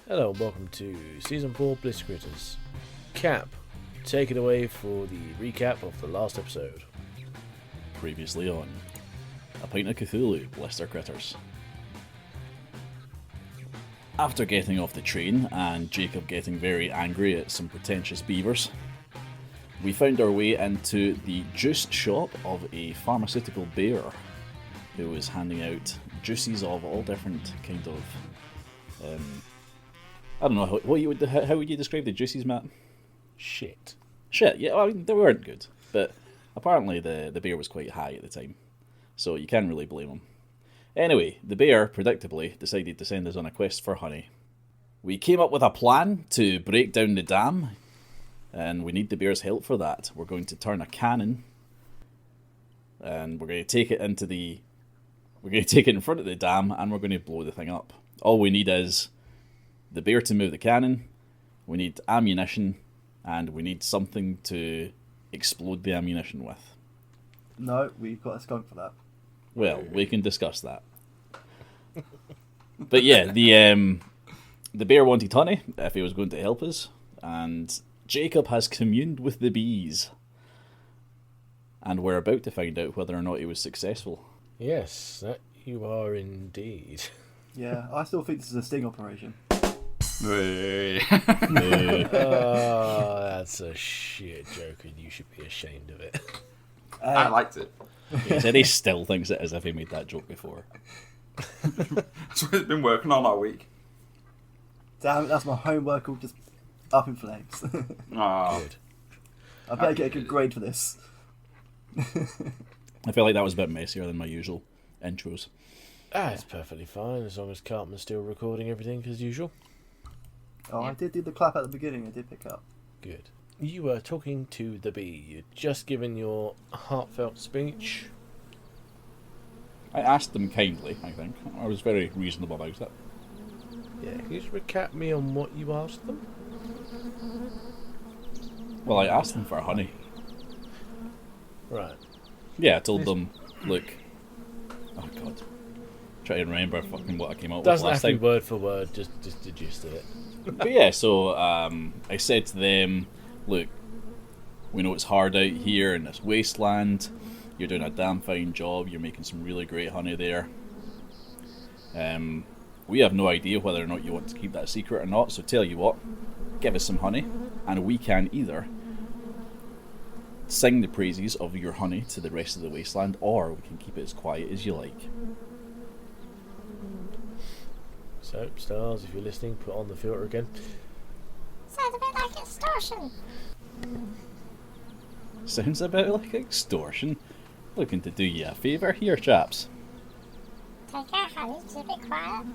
Hello, welcome to Season 4 Blister Critters. Cap, take it away for the recap of the last episode. Previously on A Pint of Cthulhu, Blister Critters. After getting off the train and Jacob getting very angry at some pretentious beavers, we found our way into the juice shop of a pharmaceutical bear who was handing out juices of all different kind of I don't know how would you describe the juices, Matt? Shit. Yeah, I mean, they weren't good, but apparently the bear was quite high at the time, so you can't really blame him. Anyway, the bear, predictably, decided to send us on a quest for honey. We came up with a plan to break down the dam, and we need the bear's help for that. We're going to turn a cannon, and we're going to take it in front of the dam, and we're going to blow the thing up. All we need is the bear to move the cannon, we need ammunition, and we need something to explode the ammunition with. No, we've got a skunk for that. Well, we can discuss that. But yeah, the bear wanted honey if he was going to help us, and Jacob has communed with the bees. And we're about to find out whether or not he was successful. Yes, that you are indeed. Yeah, I still think this is a sting operation. That's a shit joke and you should be ashamed of it. I liked it. He said he still thinks it as if he made that joke before. That's what he's been working on all week. Damn it, that's my homework all just up in flames. Oh. Good. I better get a good grade for this. I feel like that was a bit messier than my usual intros. It's perfectly fine as long as Cartman's still recording everything as usual. Oh, I did do the clap at the beginning, I did pick up. Good. You were talking to the bee. You'd just given your heartfelt speech. I asked them kindly, I think. I was very reasonable about it. Yeah, can you just recap me on what you asked them? Well, I asked them for honey. Right. Yeah, I told them, look... Oh, God. Try to remember fucking what I came up with Doesn't last have to be time. word for word, just the gist of it. But yeah, so I said to them, look, we know it's hard out here in this wasteland. You're doing a damn fine job. You're making some really great honey there. We have no idea whether or not you want to keep that secret or not, so tell you what, give us some honey, and we can either sing the praises of your honey to the rest of the wasteland, or we can keep it as quiet as you like. So, Stars, if you're listening, put on the filter again. Sounds a bit like extortion. Sounds a bit like extortion. Looking to do you a favour here, chaps. Take our honey, keep it quiet.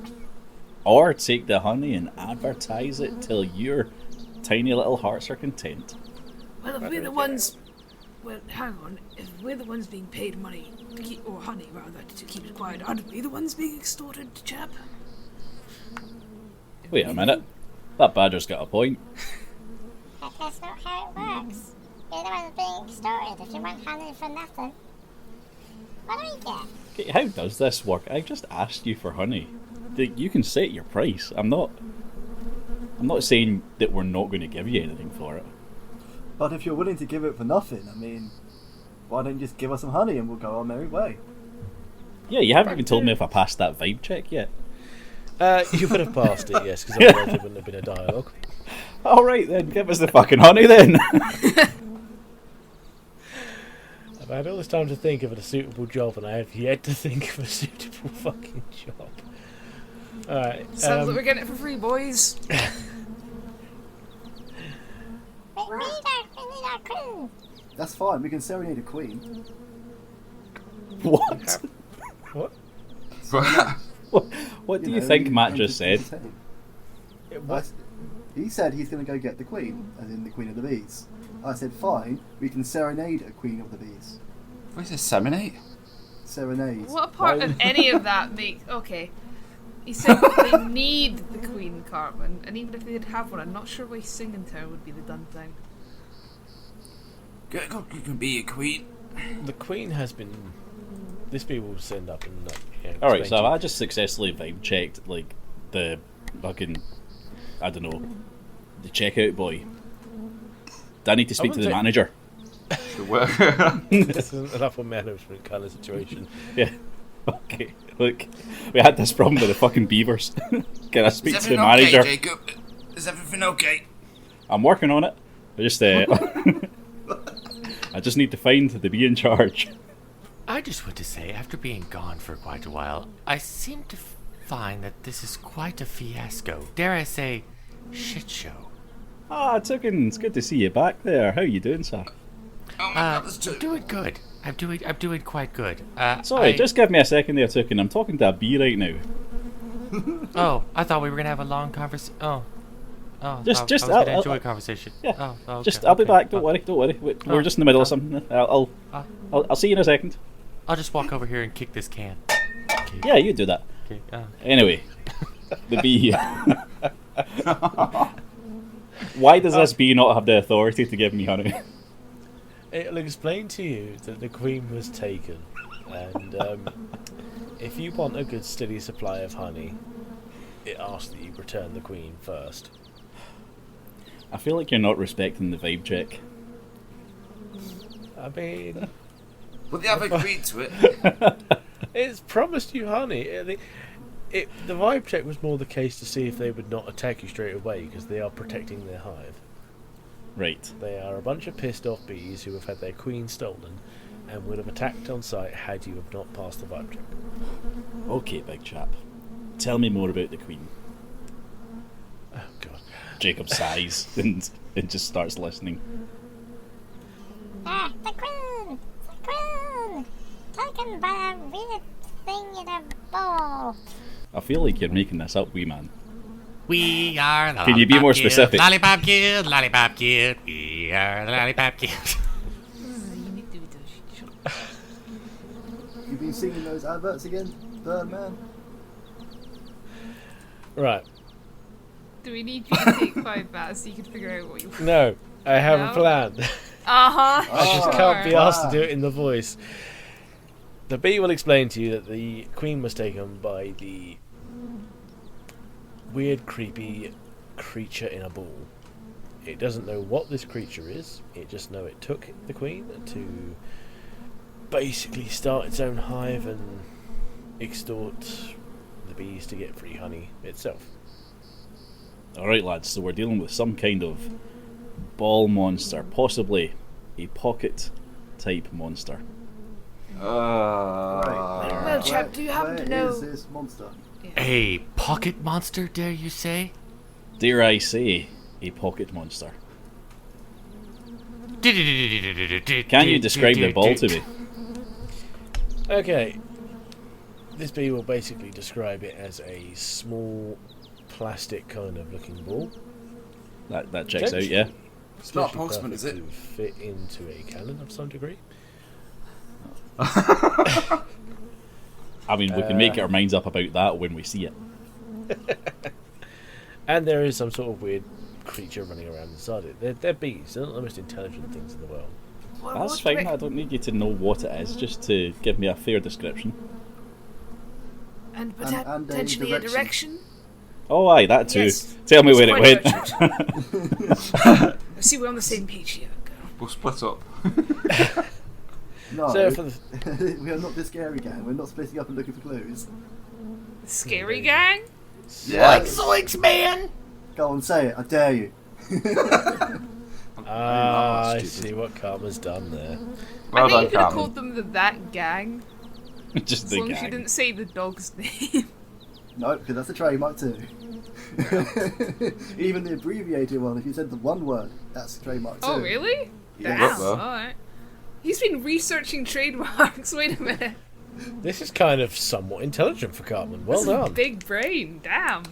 Or take the honey and advertise it till your tiny little hearts are content. Well, if we're the ones... Well, hang on. If we're the ones being paid money to keep... Or honey, rather, to keep it quiet, aren't we the ones being extorted, chap? Wait a minute. That badger's got a point. But that's not how it works. You're the ones being extorted if you want honey for nothing. What do we get? Okay, how does this work? I just asked you for honey. You can set your price. I'm not saying that we're not going to give you anything for it. But if you're willing to give it for nothing, I mean, why don't you just give us some honey and we'll go our merry way? Yeah, you haven't even told me if I passed that vibe check yet. You would have passed it, yes, because otherwise there wouldn't have been a dialogue. Alright then, give us the fucking honey then. I've had all this time to think of a suitable job, and I have yet to think of a suitable fucking job. Alright. Sounds like we're getting it for free, boys. We need our queen. That's fine, we can serenade a queen. What? What? What do you think Matt just said? He said he's going to go get the queen, as in the queen of the bees. I said, fine, we can serenade a queen of the bees. What is this, seminate? Serenade. What part of any of that makes... Okay. He said they need the Queen, Cartman, and even if they did have one, I'm not sure why singing to her would be the done thing. You can be a queen. The Queen has been... This bee will send up and... Alright, so I just successfully vibe checked, like, the fucking I don't know, the checkout boy. Do I need to speak to the wouldn't manager? Good work. This isn't an upper management kind of situation. Yeah. Okay. Look, we had this problem with the fucking beavers. Can I speak to the manager? Okay, Jacob? Is everything okay? I'm working on it. I just need to find the bee in charge. I just want to say, after being gone for quite a while, I seem to find that this is quite a fiasco. Dare I say, shit show. Ah, Token, it's good to see you back there. How you doing, sir? Oh my God, there's I'm two. doing good. I'm doing quite good. Sorry, just give me a second there, Token. I'm talking to a bee right now. Oh, I thought we were gonna have a long conversation. Oh, Just- I was gonna enjoy a conversation. Yeah. Oh, okay, Just, I'll be okay. back. Don't worry. We're just in the middle of something. I'll see you in a second. I'll just walk over here and kick this can. Okay. Yeah, you do that. Okay. Anyway, the bee. Why does this bee not have the authority to give me honey? It'll explain to you that the queen was taken, and if you want a good steady supply of honey, it asks that you return the queen first. I feel like you're not respecting the vibe check. I mean, Would they have agreed to it? it's promised you honey. The vibe check was more the case to see if they would not attack you straight away, because they are protecting their hive. Right. They are a bunch of pissed off bees who have had their queen stolen and would have attacked on sight had you have not passed the vibe check. Okay, big chap. Tell me more about the queen. Oh god. Jacob sighs and just starts listening. Ah, the queen! The queen! Taken by a weird thing in a bowl. I feel like you're making this up, wee man. We are the Can you be more specific? Lollipop Guild, Lollipop Guild. We are the Lollipop Guild. You've been singing those adverts again, Birdman? Right. Do we need you to take 5 bats so you can figure out what you want? No, I have No? a plan. Uh-huh. I just Oh, can't be sure. asked to do it in the voice. The bee will explain to you that the queen was taken by the weird, creepy creature in a ball. It doesn't know what this creature is. It just knows it took the queen to basically start its own hive and extort the bees to get free honey itself. Alright, lads, so we're dealing with some kind of ball monster, possibly a pocket type monster. Well, chap, do you happen Where to know... is this monster? A pocket monster, dare you say? Dare I say, a pocket monster. Can you describe the ball to me? Okay. This bee will basically describe it as a small plastic kind of looking ball. That checks out, yeah. It's not a Especially postman, is it? perfect to fit into a cannon of some degree. I mean, we can make our minds up about that when we see it. And there is some sort of weird creature running around inside it. They're bees. They're not the most intelligent things in the world. That's fine, I don't need you to know what it is, just to give me a fair description. And And a potentially a direction? Oh aye, that too. Yes. Tell me where It's it quite went. I see we're on the same page here. Go. We'll split up. No, So for the, we are not this scary gang. We're not splitting up and looking for clues. Scary gang? Yes. Zoinks, man! Go on, say it. I dare you. I see what Karma's done there. Well I think done, you could have Carmen. called them that gang, Just as the long as you gang. didn't say the dog's name. No, because that's a trademark too. Even the abbreviated one, if you said the one word, that's a trademark too. Oh, really? Yes. Damn, alright. He's been researching trademarks. Wait a minute. This is kind of somewhat intelligent for Cartman. Well This is done. big brain. Damn.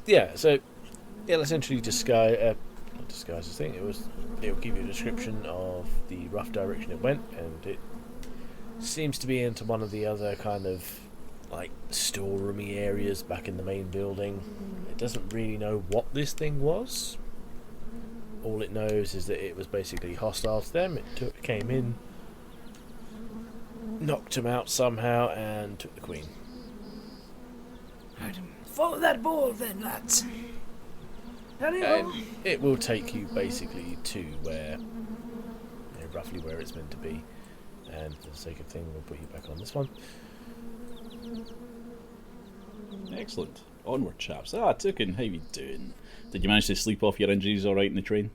Yeah, so it'll essentially not disguise this thing. It'll give you a description of the rough direction it went, and it seems to be into one of the other kind of like storeroomy areas back in the main building. It doesn't really know what this thing was. All it knows is that it was basically hostile to them. It came in, knocked him out somehow, and took the queen. Follow that ball then, lads. Hurry on. It will take you basically to where, roughly where it's meant to be. And for the sake of thing, we'll put you back on this one. Excellent. Onward, chaps. Toucan, how you doing? Did you manage to sleep off your injuries all right in the train?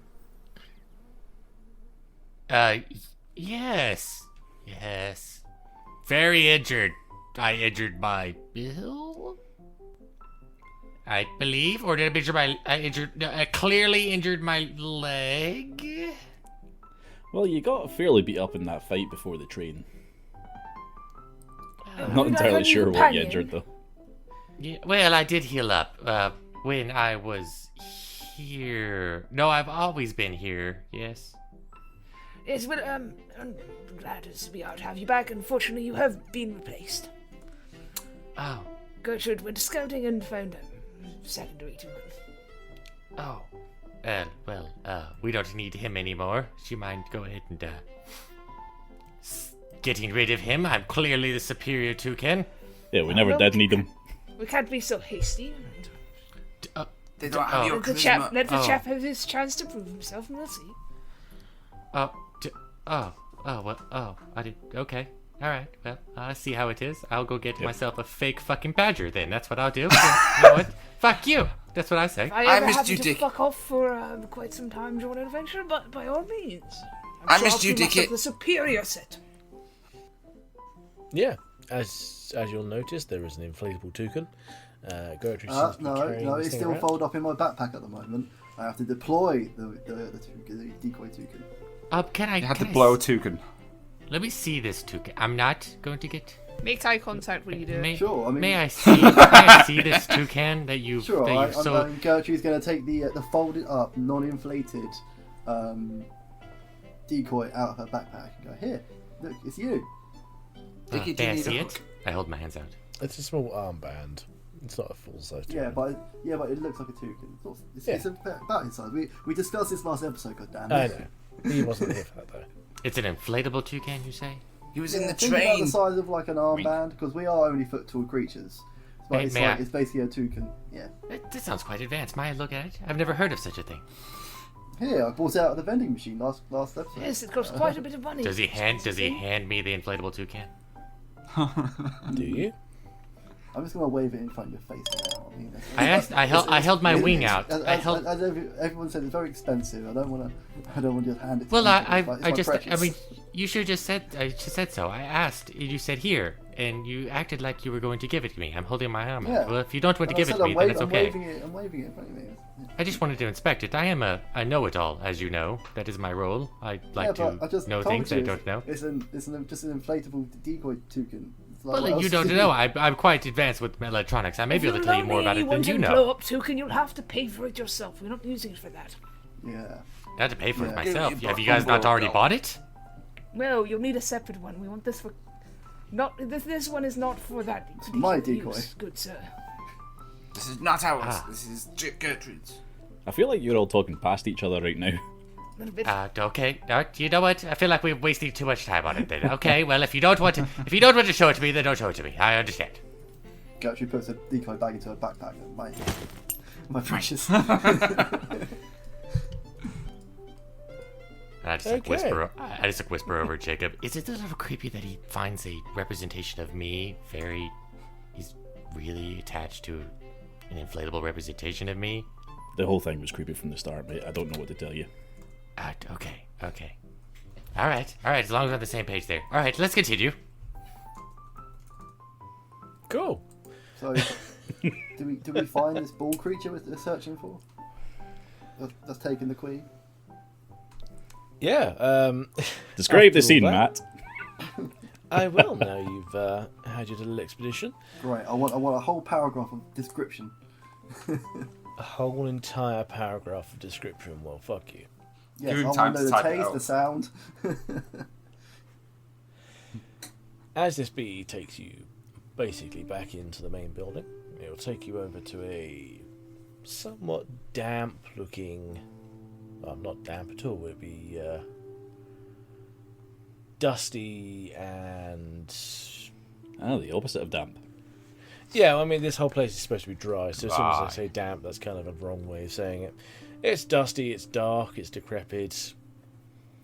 Yes. Very injured. I injured my bill, I believe, or did I clearly injured my leg. Well, you got fairly beat up in that fight before the train. I'm not We're entirely on sure your what you companion. injured, though. Yeah, well, I did heal up when I was here. No, I've always been here. Yes. Yes, well, I'm glad to be able to have you back. Unfortunately, you have been replaced. Oh. Gertrude went scouting and found a secondary to him. Oh. Well, we don't need him anymore. Do you mind go ahead and getting rid of him? I'm clearly the superior toucan. Yeah, we never did need them. We can't be so hasty. They don't have your Let the charisma. chap have his chance to prove himself, and we'll see. I did. Okay. All right. Well, I see how it is. I'll go get myself a fake fucking badger then. That's what I'll do. You know what? Fuck you. That's what I say. If I ever missed have you, to Dick. fuck off for quite some time during an adventure, but by all means. I sure missed I'll you, prove myself Dicky. the superior set. Yeah, as you'll notice, there is an inflatable toucan. Gertrude seems to be carrying No, this it's thing still around. folded up in my backpack at the moment. I have to deploy the decoy toucan. Can I? You had to can I blow a s- toucan. Let me see this toucan. I'm not going to get. Make eye contact when you do it. May, Sure, I mean- may I see? May I see this toucan that you? Sure, that alright. you so. Gertrude's going to take the folded up, non-inflated decoy out of her backpack and go, here, look, it's you. Dicky, do May you I need a see hook? it? I hold my hands out. It's a small armband. It's not a full-size Yeah, toucan. but it looks like a toucan. It's Yeah. about his size. We discussed this last episode, goddammit. I know. He wasn't here for that, though. It's an inflatable toucan, you say? He was in the Think about train. the size of like an armband, because we are only foot-tall creatures. But May- it's, may like, I- it's basically a toucan. Yeah. This sounds quite advanced. May I look at it? I've never heard of such a thing. Here, I bought it out of the vending machine last episode. Yes, it costs quite a bit of money. Does he hand me the inflatable toucan? Do you? I'm just gonna wave it in front of your face now. I mean, I held my wing out. As, I held. as everyone said, it's very expensive. I don't want to just hand it. To Well, people. It's my precious. I mean, you should have just said. I just said so. I asked. You said here, and you acted like you were going to give it to me. I'm holding my arm out. Yeah. Well, if you don't want to And I give it said to me, then it's I'm okay. I'm waving it in front of me. I just wanted to inspect it. I am a know-it-all, as you know. That is my role. I like but I to just know told things you I don't know. It's just an inflatable decoy toucan. It's like, Well, what you else don't do know. I'm quite advanced with electronics. I may be able to tell you more about it than you know. blow up toucan, you'll have to pay for it yourself. We're not using it for that. Yeah. I have to pay for it Yeah. myself. You Have you guys not bought already one. bought it? Well, you'll need a separate one. We want this for. Not this one is not for that. my particular decoy. use, good sir. This is not ours. Ah. This is Gertrude's. I feel like you're all talking past each other right now. A little bit. Okay. You know what? I feel like we're wasting too much time on it. Then. Okay. Well, if you don't want to show it to me, then don't show it to me. I understand. Gertrude puts a decoy bag into her backpack. My precious. I just like Okay. whisper. I just like whisper over Jacob. Is it a little creepy that he finds a representation of me? He's really attached to an inflatable representation of me. The whole thing was creepy from the start, mate. I don't know what to tell you. Okay. All right. As long as we're on the same page there. All right. Let's continue. Cool. So, do we find this ball creature we're searching for? That's taking the queen. Yeah. Describe the After all scene, that- Matt. I will. Now you've had your little expedition. Great. I want a whole paragraph of description. A whole entire paragraph of description. Well, fuck you. Yes, Give him I time want to to know the type it taste, out. the sound. As this bee takes you basically back into the main building, it'll take you over to a somewhat damp-looking. Well, not damp at all. It'd be dusty and Ah, the opposite of damp. Yeah, I mean, this whole place is supposed to be dry, so as soon as I say damp, that's kind of a wrong way of saying it. It's dusty, it's dark, it's decrepit.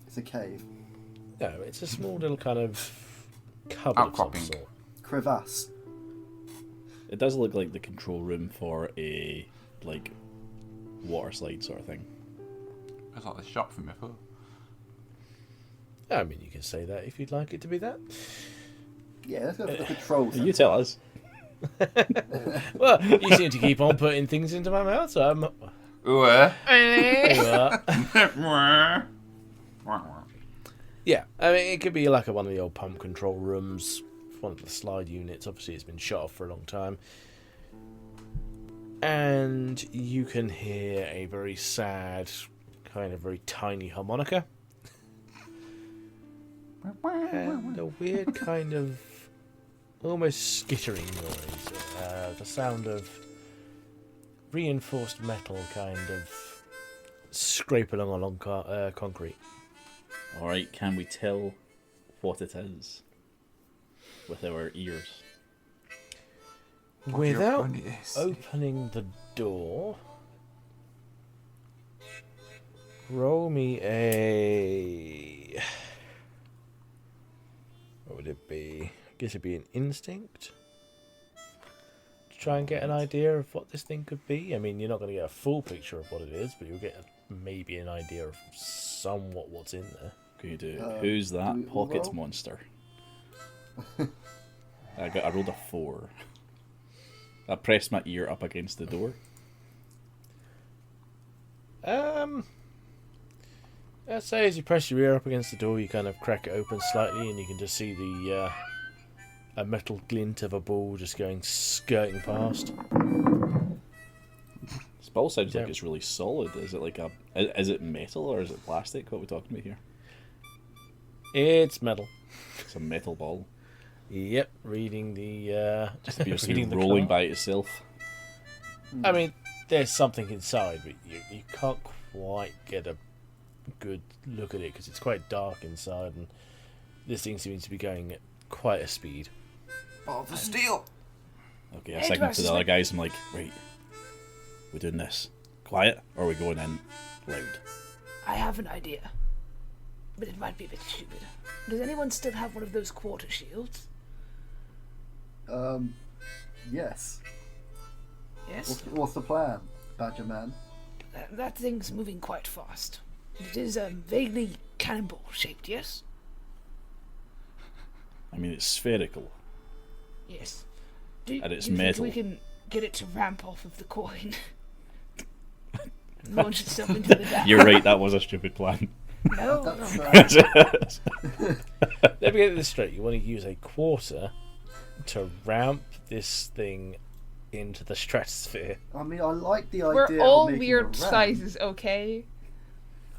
It's a cave. No, it's a small little kind of cupboard of some Outcropping. sort. Crevasse. It does look like the control room for a like water slide sort of thing. It's like the shop from before. I mean, you can say that if you'd like it to be that. Yeah, let's go for the control You tell us. Well, you seem to keep on putting things into my mouth, so I'm... Ooh, Yeah, I mean, it could be like one of the old pump control rooms, one of the slide units. Obviously, it's been shut off for a long time. And you can hear a very sad, kind of very tiny harmonica. And a weird kind of almost skittering noise. The sound of reinforced metal kind of scraping along concrete. Alright, can we tell what it is with our ears? Without funny is. opening the door, roll me a... What would it be? I guess it'd be an instinct. To try and get an idea of what this thing could be. I mean, you're not going to get a full picture of what it is, but you'll get maybe an idea of somewhat what's in there. Can you do who's do that we all pocket roll? monster? I rolled a 4. I pressed my ear up against the door. I'd say as you press your ear up against the door, you kind of crack it open slightly, and you can just see the a metal glint of a ball just going skirting past. This ball sounds Yeah. like it's really solid. Is it like is it metal or is it plastic? What are we talking about here? It's metal. It's a metal ball. Yep, reading the Just appears to be reading the rolling card. by itself. I mean, there's something inside, but you can't quite get a good look at it because it's quite dark inside, and this thing seems to be going at quite a speed. Ball for steel. Okay, I signal to the other guys. I'm like, right, we're doing this. Quiet, or are we going in loud? I have an idea, but it might be a bit stupid. Does anyone still have one of those quarter shields? Yes. Yes? What's the plan, Badger Man? That thing's moving quite fast. It is vaguely cannonball shaped, yes? I mean, it's spherical. Yes. And it's do you metal. think we can get it to ramp off of the coin? Launch itself into the dark? You're right. That was a stupid plan. No, That's, no. Let me get this straight. You want to use a quarter to ramp this thing into the stratosphere. I mean, I like the idea. We're of all making weird a ramp. sizes, okay?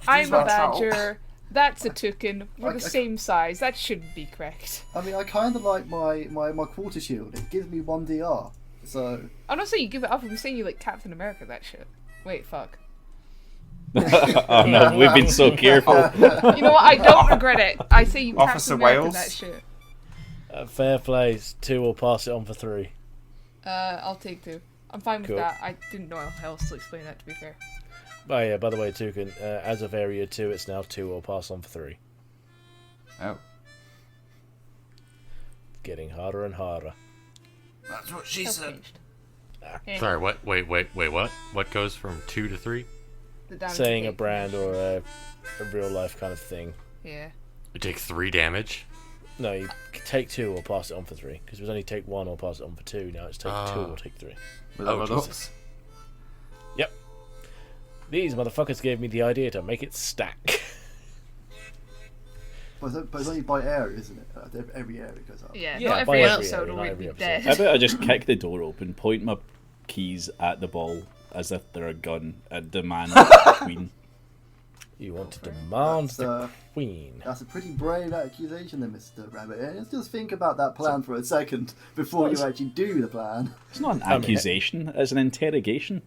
I'm a about troll. badger. That's a toucan. We're the Okay. same size. That shouldn't be correct. I mean, I kind of like my quarter shield. It gives me 1 DR. So I'm not saying you give it up. I'm saying you like Captain America that shit. Wait, fuck. Oh no, we've been so careful. You know what? I don't regret it. I say you Officer Captain America Wales? that shit. Fair play. 2 will pass it on for 3. I'll take 2. I'm fine with Cool. that. I didn't know how else to explain that, to be fair. Oh yeah, by the way, Toucan, as of area 2, it's now 2 will pass on for 3. Oh. Getting harder and harder. That's what she That's said. changed. Sorry, what? Wait, what? What goes from 2 to 3? The damage Saying you a take. brand or a real life kind of thing. Yeah. You take 3 damage? No, you take 2 or pass it on for 3. Because it was only take 1 or pass it on for 2. Now it's take 2 or take 3. Oh, Jesus. Yep. These motherfuckers gave me the idea to make it stack. but it's only by area, isn't it? Every area goes up. Yeah, Yeah, not by every every episode area, or not we'd every be episode. dead. How about I just kick the door open, point my keys at the ball as if they're a gun, and demand the queen? You want to demand That's, the queen. That's a pretty brave accusation there, Mr. Rabbit. Let's just think about that plan for a second before you actually do the plan. It's not an accusation; it's an interrogation.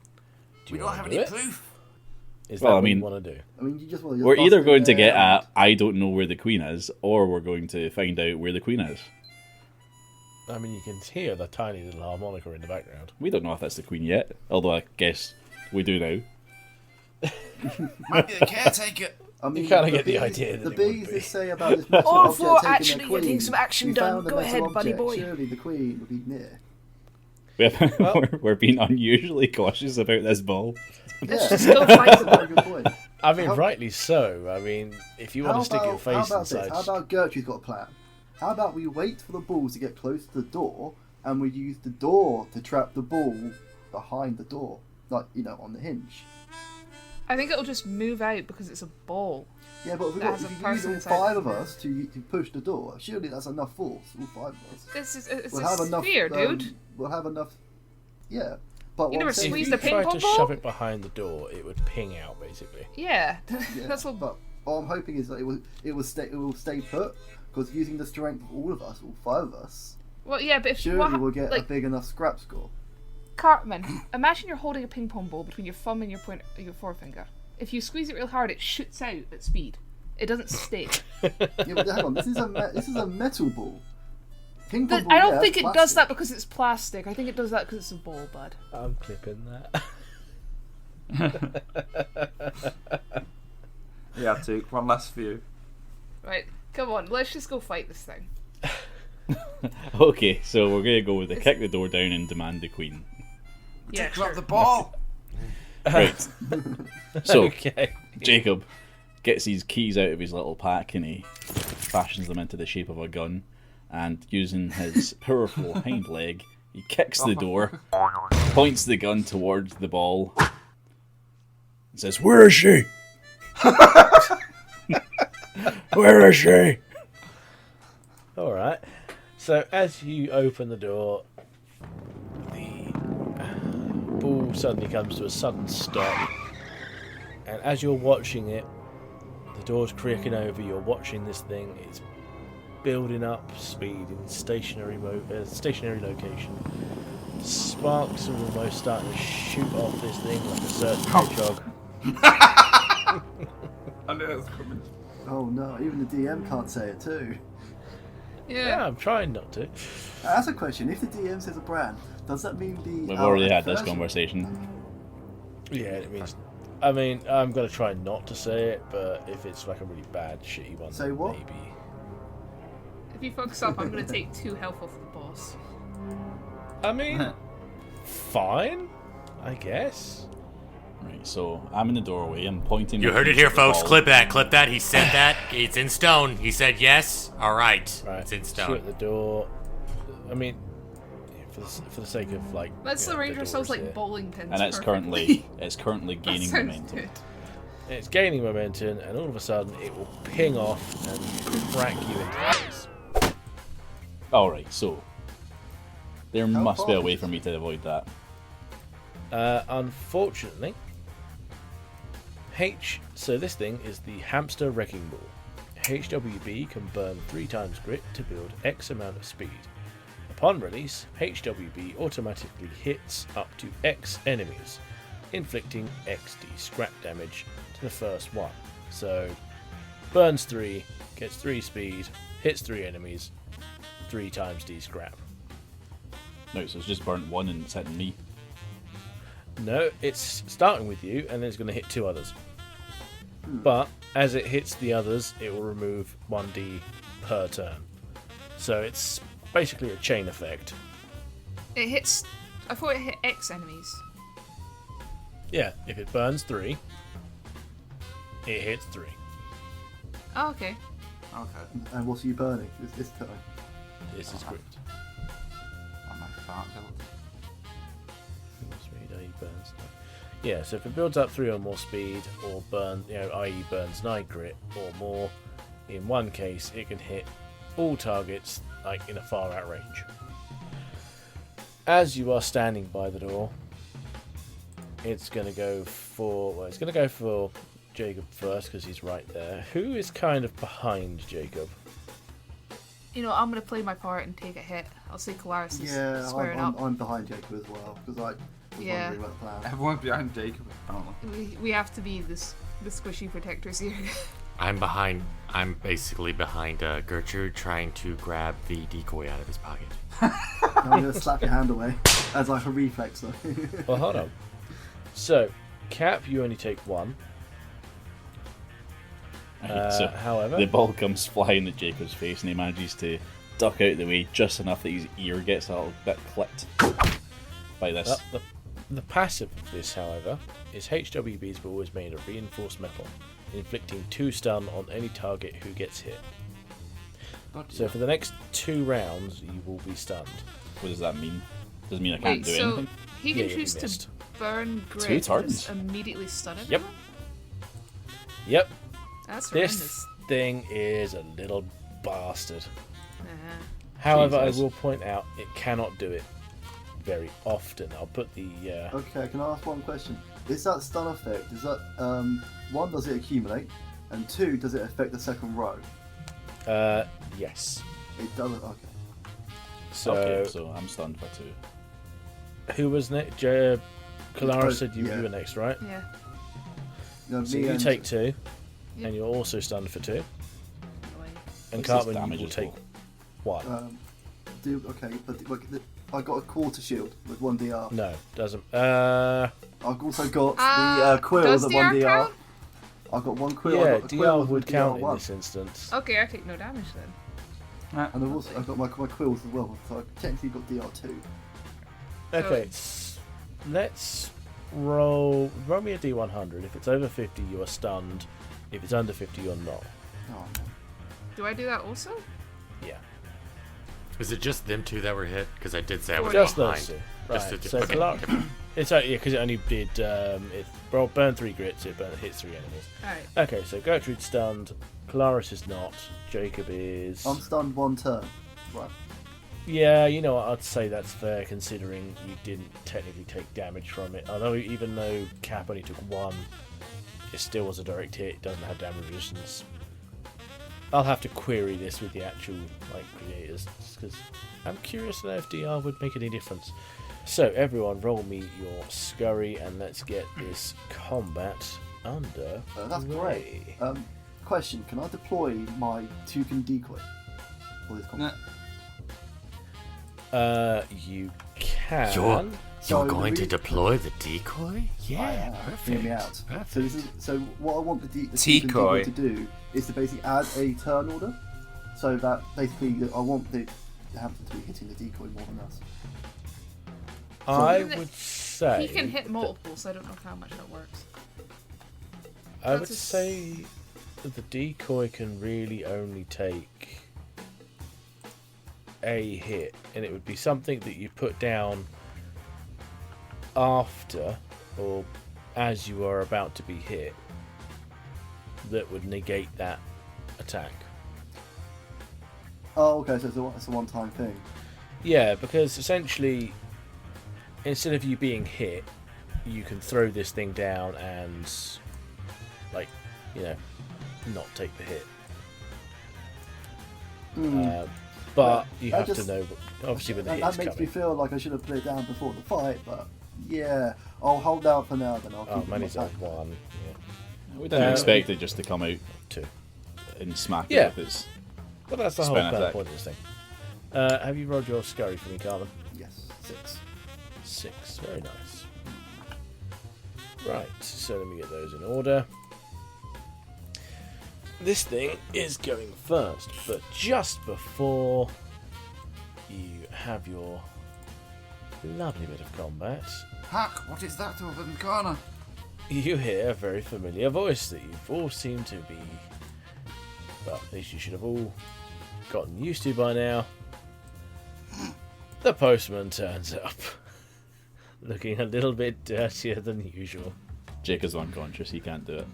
We don't have do any it? proof. Is Well, that I what mean- you want to do? I mean, you just want to We're either bust going in to get there at I don't know where the queen is, or we're going to find out where the queen is. I mean, you can hear the tiny little harmonica in the background. We don't know if that's the Queen yet, although I guess we do now. Might be the caretaker. I mean, You kind of the get the bees- idea that The it would bees be. that say about this metal All object for taking actually their queen, getting some action we done. found the Go metal ahead, buddy object, boy. Surely the queen would be near. We're being unusually cautious about this ball. Yeah, just go fight the very good point. I mean, How- rightly so. I mean, if you want to stick your face how inside... about Gertrude's got a plan? How about we wait for the balls to get close to the door, and we use the door to trap the ball behind the door, like, on the hinge. I think it'll just move out because it's a ball. Yeah, but if That has a you use person all inside five it. of us to push the door, surely that's enough force, all five of us. It's We'll a have enough, sphere, dude. We'll have enough... Yeah. But You never what I'm saying squeeze is- the if you ping tried pong to ball? shove it behind the door, it would ping out, basically. Yeah, Yeah, that's what. But what I'm hoping is that it will stay put, because using the strength of all of us, all five of us, Well, yeah, but if surely we'll get a like big enough scrap score. Cartman, imagine you're holding a ping pong ball between your thumb and your forefinger. If you squeeze it real hard, it shoots out at speed. It doesn't stay. Yeah, but hang on, this is a metal ball. Ping pong ball, I don't yeah, think it's it does plastic. that because it's plastic. I think it does that because it's a ball, bud. I'm clipping that. Yeah, Duke, one last view. Right, come on, let's just go fight this thing. Okay, so we're gonna go with the kick the door down and demand the Queen. Yeah, Drop sure. the ball. Right. So Okay. Jacob gets his keys out of his little pack and he fashions them into the shape of a gun, and using his powerful hind leg, he kicks the door, points the gun towards the ball, and says, "Where is she? Where is she?" Alright. So, as you open the door, the ball suddenly comes to a sudden stop. And as you're watching it, the door's creaking over, you're watching this thing, it's building up speed in stationary location. Sparks are almost starting to shoot off this thing like a certain hedgehog. I knew that was coming. Oh no, even the DM can't say it too. Yeah, I'm trying not to. That's a question. If the DM says a brand, does that mean the... We've already had this version? conversation. Yeah, it means... I mean, I'm going to try not to say it, but if it's like a really bad, shitty one, Say what? maybe. If you focus up, I'm going to take 2 health off the boss. I mean, fine, I guess. Right, so I'm in the doorway, I'm pointing... You my heard it keys here, at the folks. ball. Clip that. He said that. It's in stone. He said yes. All right. Right, It's in shoot stone. at the door. I mean, for the sake of like... Let's you know, arrange the ourselves doors like here. bowling pins. And it's perfectly. currently That gaining sounds momentum. good. It's gaining momentum, and all of a sudden it will ping off and crack you into place. Alright, so there How must be a far way is for me to avoid that. Unfortunately, so this thing is the hamster wrecking ball. HWB can burn 3 times grit to build X amount of speed. Upon release, HWB automatically hits up to X enemies, inflicting XD scrap damage to the first one. So, burns 3, gets 3 speed, hits 3 enemies, 3 times D scrap. No, so it's just burnt 1 and it's hitting me. No, it's starting with you and then it's going to hit 2 others. But as it hits the others, it will remove 1d per turn. So it's basically a chain effect. It hits. I thought it hit X enemies. Yeah, if it burns 3, it hits 3. Oh, okay. Okay. And what's you burning this time? This is grit. I might fart build. Speed, i.e. burns 9. Yeah, so if it builds up 3 or more speed, or i.e. burns 9 grit or more, in one case it can hit all targets like in a far out range. As you are standing by the door, it's going to go for Jacob first because he's right there. Who is kind of behind Jacob? You know, I'm going to play my part and take a hit. I'll say Colaris is Yeah, squaring up. I'm behind Jacob as well, because I was Yeah. wondering about the plan. Everyone's behind Jacob, apparently. We have to be the squishy protectors here. I'm behind I'm basically behind Gertrude trying to grab the decoy out of his pocket. I'm going to slap your hand away as like a reflex though. Well, hold on. So, Cap, you only take one. So However, the ball comes flying at Jacob's face, and he manages to duck out of the way just enough that his ear gets a little bit clipped by this. the passive of this, however, is HWB's ball is made of reinforced metal, inflicting 2 stun on any target who gets hit. So for the next 2 rounds, you will be stunned. What does that mean? Does it mean I can't do so anything? he Yeah, can you'll choose be to missed. burn 2 grit turns. and immediately stun Yep. everyone? Yep, That's this horrendous. thing is a little bastard. Uh-huh. However, Jesus. I will point out it cannot do it very often. I'll put the Okay, can I ask one question? Is that stun effect, is that, 1, does it accumulate? And 2, does it affect the second row? yes. It doesn't, okay. So, Okay, so I'm stunned for 2. who was next? Kalara said you yeah. were next, right? Yeah. No, So me you and- take 2, Yep. and you're also stunned for 2. Annoying. And What's his Cartman, you damage will as take well? 1. Okay, but like, I got a quarter shield with 1 DR. No, doesn't. I've also got the quill does at DR 1 DR. count? I've got 1 quill. Yeah, I've got a DR quill with would DR count in 1. this instance. Okay, I take no damage then. And I've got my quills as well, so I've technically got DR2. Okay, let's roll me a D100. If it's over 50, you are stunned. If it's under 50, you're not. Oh, man. Do I do that also? Yeah. Is it just them 2 that were hit? Because I did say I was Just behind. those 2. Just Right. the- So okay. Kalara, it's because it only did it burned 3 grits. It hits 3 enemies. Alright. Okay, so Gertrude's stunned. Calaris is not. Jacob is. I'm stunned 1 turn. Right. Yeah, you know what? I'd say that's fair considering you didn't technically take damage from it. Although even though Cap only took 1, it still was a direct hit. It doesn't have damage resistance. I'll have to query this with the actual creators because I'm curious to know if DR would make any difference. So everyone, roll me your scurry and let's get this combat under. That's great. Question: can I deploy my toucan decoy for this combat? You can. You're So going the to deploy the decoy? Yeah, Hear perfect. me out. Perfect. So what I want the toucan Decoy. decoy to do is to basically add a turn order, so that basically I want the Hampton to be hitting the decoy more than us. I Isn't it- would say. He can hit multiple, so I don't know how much that works. I would That's a say that the decoy can really only take a hit, and it would be something that you put down after or as you are about to be hit that would negate that attack. Oh, okay. So it's a one-time thing. Yeah, because essentially, instead of you being hit, you can throw this thing down and, not take the hit. But you I have just- to know, obviously, when the And hit's that makes coming. me feel like I should have put it down before the fight, but yeah, I'll hold out for now. Then I'll Oh, keep money's my on 1. Yeah. We didn't expect it just to come out 2. and smack Yeah. it with its Well, that's the whole Spin kind of attack. point of this thing. Have you rolled your scurry for me, Carmen? Yes, 6. 6. Very nice. Right, so let me get those in order. This thing is going first, but just before you have your lovely bit of combat, Hack, what is that over in the corner? you hear a very familiar voice that you've all seemed to be, well, at least you should have all gotten used to by now. The postman turns up, looking a little bit dirtier than usual. Jake is unconscious, he can't do it.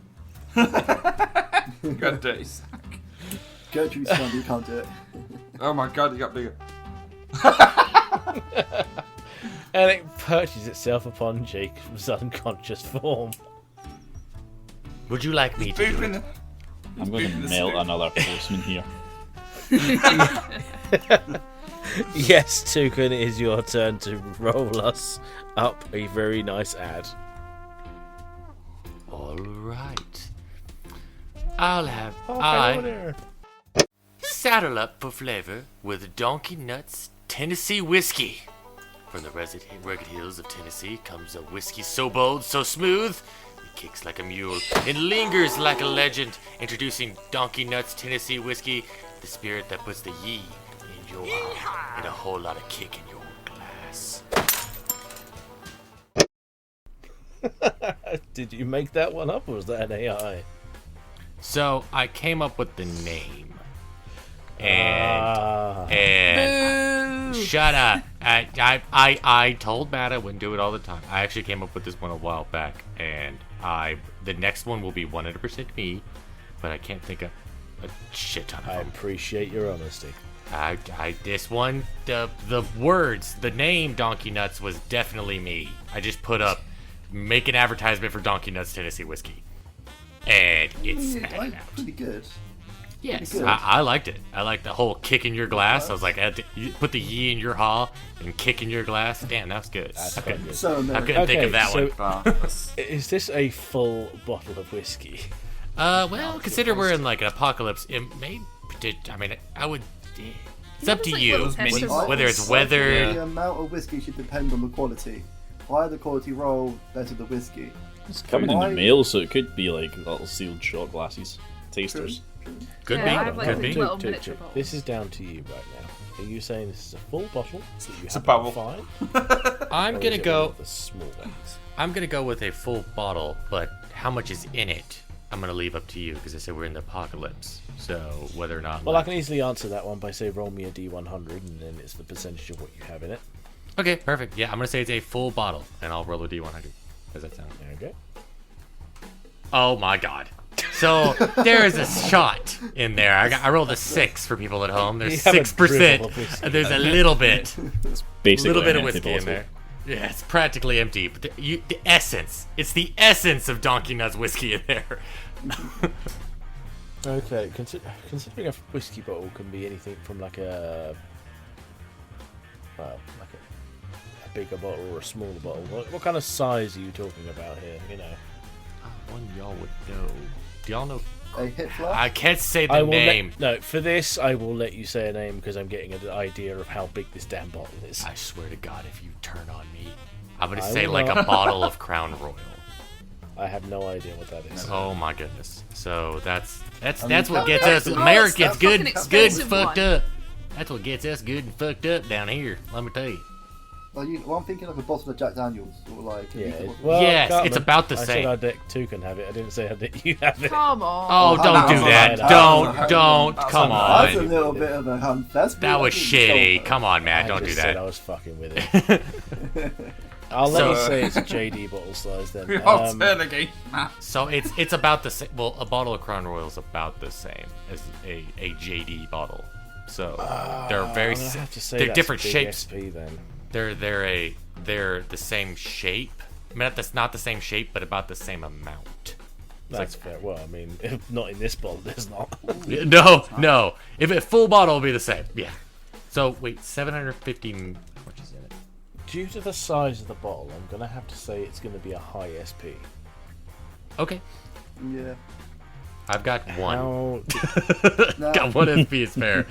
Good dirty sack. Gertrude's son, you can't do it. Oh my god, he got bigger. And it perches itself upon Jacob's unconscious form. Would you like me to do Booping it? I'm going to Booping the melt spoon. another postman here. Yes, Toucan, it is your turn to roll us up a very nice ad. All right. I'll have saddle up for flavor with Donkey Nuts Tennessee whiskey. From the rugged hills of Tennessee comes a whiskey so bold, so smooth, it kicks like a mule and lingers like a legend. Introducing Donkey Nuts Tennessee whiskey, the spirit that puts the yee in your eye and a whole lot of kick in your glass. Did you make that one up, or was that an AI? So I came up with the name, and shut up. I told Matt I wouldn't do it all the time. I actually came up with this one a while back, and the next one will be 100% me, but I can't think of a shit ton of I them. appreciate your honesty. This one, the words, the name Donkey Nuts was definitely me. I just put up, make an advertisement for Donkey Nuts Tennessee whiskey, and it's pretty good. Yes, Pretty good. I liked it. I liked the whole kick in your glass. I was like, you put the yee in your haw and kick in your glass. Damn, that was good. I couldn't think of that one. Is this a full bottle of whiskey? Well, consider we're in like an apocalypse. It may. I mean, I would. It's up to you. Whether it's weathered. The amount of whiskey should depend on the quality. Higher the quality roll, better the whiskey. It's coming in the mail, so it could be like little sealed shot glasses, tasters. Could Yeah, be. I have, like, Could be. little miniature bottles. This is down to you right now. Are you saying this is a full bottle that you It's a have bubble. fine? I'm Or gonna is it one go. of the small ones? I'm gonna go with a full bottle, but how much is in it? I'm gonna leave up to you because I said we're in the apocalypse. So whether or not. Well, I can easily answer that one by say roll me a D100, and then it's the percentage of what you have in it. Okay, perfect. Yeah, I'm gonna say it's a full bottle, and I'll roll a D100. Does that sound? Okay. Oh my god. So there is a shot in there. I rolled a 6 for people at home. There's You have a dribble of 6%. whiskey. There's a little bit. Basically, Little bit of an empty whiskey in bottle. there. Yeah, it's practically empty. But the essence. It's the essence of Donkey Nuts whiskey in there. Okay, considering a whiskey bottle can be anything from like a bigger bottle or a smaller bottle. What kind of size are you talking about here? You know. One y'all would know. Do y'all know? A hit flash? I can't say the I will name. no, for this I will let you say a name because I'm getting an idea of how big this damn bottle is. I swear to God, if you turn on me, I'm gonna I say will like not. a bottle of Crown Royal. I have no idea what that is. Oh my goodness. So that's mean, what gets us that's Americans the good fucking and expensive fucked one. up. That's what gets us good and fucked up down here. Let me tell you. Well, I'm thinking of a bottle of Jack Daniels, or like. Yeah. Well, Yes, Cartman, it's about the I same. said our deck 2 can have it. I didn't say our deck you have it. Come on. Oh, don't do that. Don't. That's Come a on. little bit of a That was shitty. Come on, Matt. I Don't do just said I that. was fucking with it. I'll let you So- say it's a JD bottle size then. We all turn again, Matt. So it's about the same. Well, a bottle of Crown Royal is about the same as a JD bottle. So they're very. I'm gonna have to say They're that's different a big shapes. SP then. They're the same shape. I mean, that's not the same shape, but about the same amount. That's fair. Well, I mean, not in this bottle, there's not. No. If a full bottle will be the same. Yeah. So wait, 750. How much is in it? Due to the size of the bottle, I'm gonna have to say it's gonna be a high SP. Okay. Yeah. I've got one. How? Got one SP is fair.